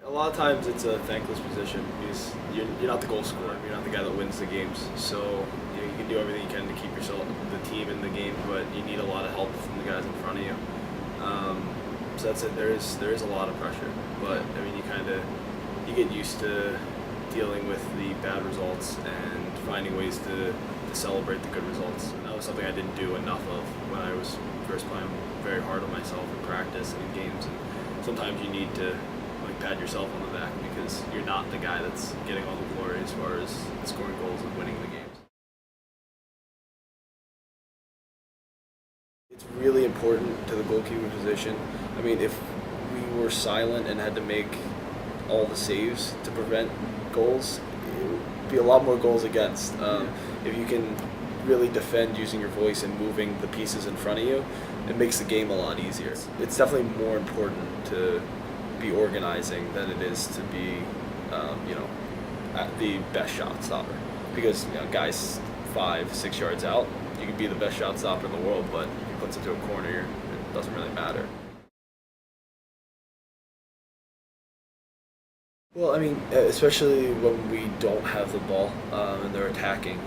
A lot of times it's a thankless position because you're not the goal scorer. You're not the guy that wins the games. So you can do everything you can to keep the team in the game, but you need a lot of help from the guys in front of you. So that's it. There is a lot of pressure, but I mean you get used to dealing with the bad results and finding ways to celebrate the good results. And that was something I didn't do enough of when I was first playing very hard on myself in practice and in games. And sometimes you need to pat yourself on the back because you're not the guy that's getting all the glory as far as scoring goals and winning the games. It's really important to the goalkeeping position. I mean, if we were silent and had to make all the saves to prevent goals, it would be a lot more goals against. If you can really defend using your voice and moving the pieces in front of you, it makes the game a lot easier. It's definitely more important to be organizing than it is to be, the best shot stopper. Because guys 5-6 yards out, you can be the best shot stopper in the world, but if he puts it to a corner, it doesn't really matter. Well, I mean, especially when we don't have the ball and they're attacking,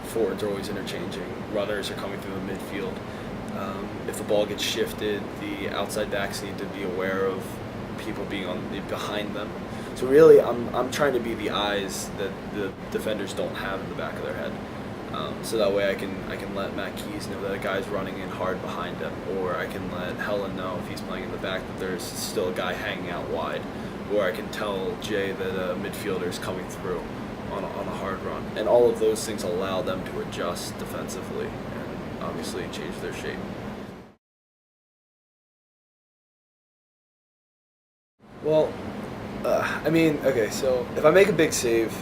forwards are always interchanging. Runners are coming through the midfield. If the ball gets shifted, the outside backs need to be aware of people being behind them. So really, I'm trying to be the eyes that the defenders don't have in the back of their head. So that way I can let Matt Keys know that a guy's running in hard behind him, or I can let Helen know if he's playing in the back that there's still a guy hanging out wide, or I can tell Jay that a midfielder is coming through on a hard run. And all of those things allow them to adjust defensively and obviously change their shape. Well, I mean, okay, so if I make a big save,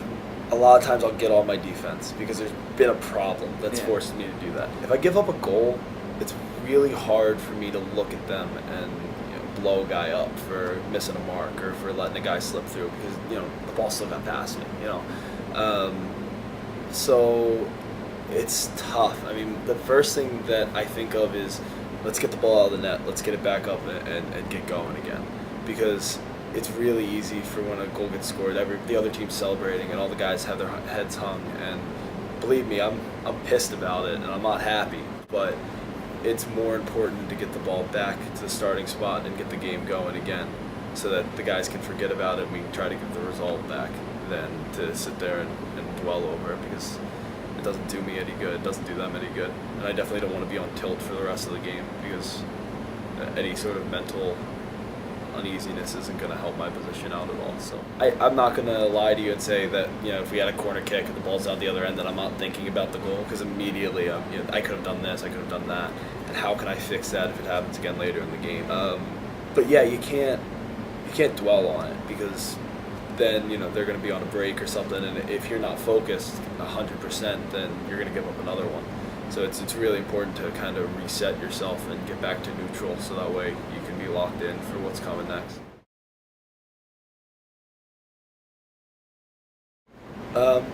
a lot of times I'll get all my defense because there's been a problem that's forced me to do that. If I give up a goal, it's really hard for me to look at them and blow a guy up for missing a mark or for letting a guy slip through because the ball still got past me. So it's tough. I mean, the first thing that I think of is let's get the ball out of the net, let's get it back up and get going again, because it's really easy for when a goal gets scored, the other team's celebrating and all the guys have their heads hung, and believe me, I'm pissed about it and I'm not happy, but it's more important to get the ball back to the starting spot and get the game going again so that the guys can forget about it and we can try to get the result back than to sit there and dwell over it, because it doesn't do me any good, it doesn't do them any good, and I definitely don't want to be on tilt for the rest of the game because any sort of mental uneasiness isn't going to help my position out at all. So I'm not going to lie to you and say that if we had a corner kick and the ball's out the other end that I'm not thinking about the goal, because immediately I could have done this, I could have done that, and how can I fix that if it happens again later in the game? But yeah, you can't dwell on it because then they're going to be on a break or something, and if you're not focused 100%, then you're going to give up another one. So it's really important to kind of reset yourself and get back to neutral so that way you can be locked in for what's coming next.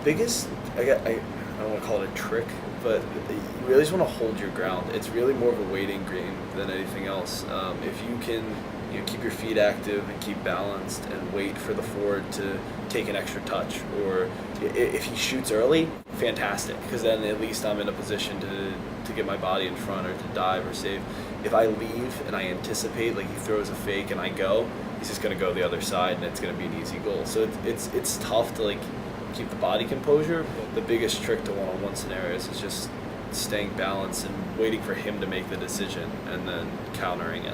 Biggest, I don't want to call it a trick, but you really just want to hold your ground. It's really more of a waiting game than anything else. If you can keep your feet active and keep balanced and wait for the forward to take an extra touch, or if he shoots early, fantastic, because then at least I'm in a position to get my body in front or to dive or save. If I leave and I anticipate, like he throws a fake and I go, he's just going to go the other side and it's going to be an easy goal. So it's tough to keep the body composure. The biggest trick to one-on-one scenarios is just staying balanced and waiting for him to make the decision and then countering it.